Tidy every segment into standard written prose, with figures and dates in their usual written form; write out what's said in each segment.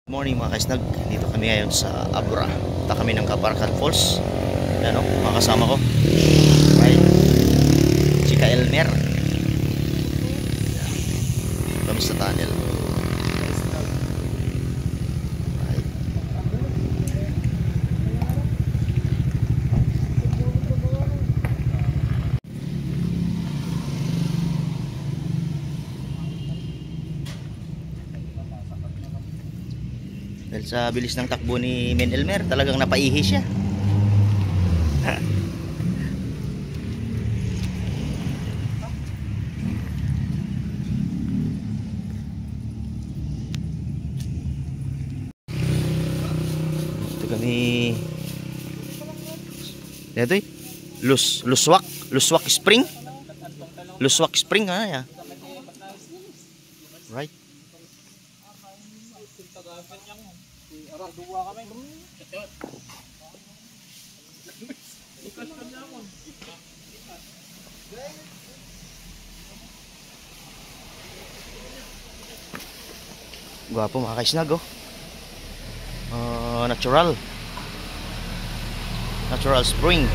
Morning mga kaisnag, dito kami ngayon sa Abra. Punta kami ng Caparcan Falls. Yan o, mga kasama ko. Right. Chika Elmer. Kami sa tunnel. Right. Dahil sa bilis ng takbo ni Men Elmer, talagang napaihi siya. Ito kami. Ito eh. Luswak Spring. Luswak Spring ya. Right. Gwapo mga kaisnag oh. Natural spring.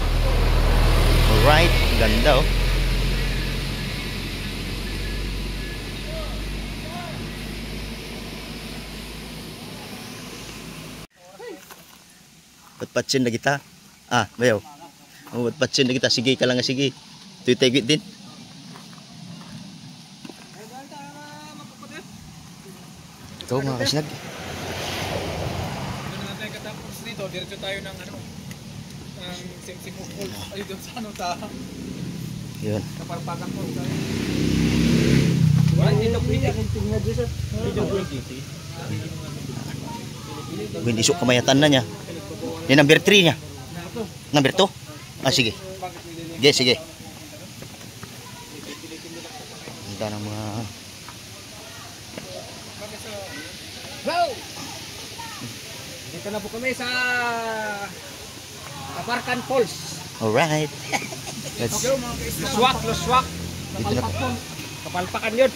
Alright, ganda oh. Patpatsin na kita. Bayaw. Patpatsin na kita. Sige ka lang nga, sige. Ito'y tegit din. Ito mga kasinag. Doon natin katapos nito, diretso tayo ng Simsimuk Falls. Ay, doon sa Yun. Kaparpakan Falls. Dito pwede akong tingnan dyan sa Hindi so kamayatan na niya. Yung number 3 niya. Number 2? Sige. Sige. Ganda ng mga... Dito na po kami sa Caparcan Falls. Alright. Luswak. Dito na po. Kapalpakan yun.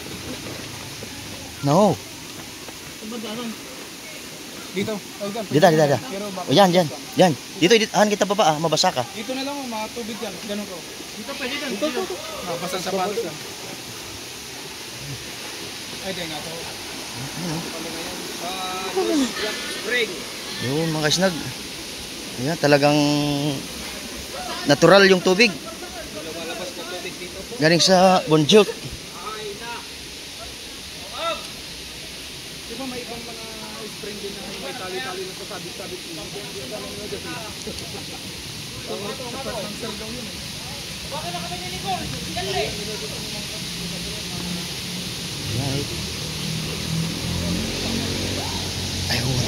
No. Dito. Dito. O yan. Dito, kita pa mabasa ka. Dito na lang, mga tubig yan. Ganun ko. Dito pwede dyan. Dito. Mabasa sa patos yan. Ay, di nga to. Spring. Yun mga kaisnag. Ayan, talagang natural yung tubig. Lumalabas na tubig dito po. Galing sa Bonjour. Di ba may ibang mga spring din na may tali-tali na sa sabit-sabit. Hindi alam nyo dyan. Sa pag-cancer daw yun eh. Bakit na kami nilikor? Right. Ayun.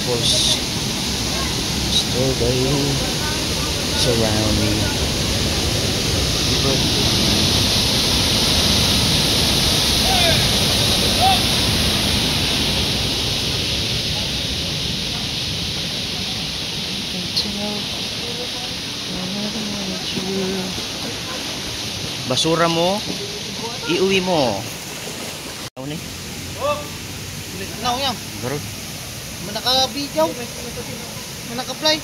Falls. Still they surround me. Basura mo, iuwi mo. Ano ni? Ano yan? Garod. Manaka-video. Manaka-play.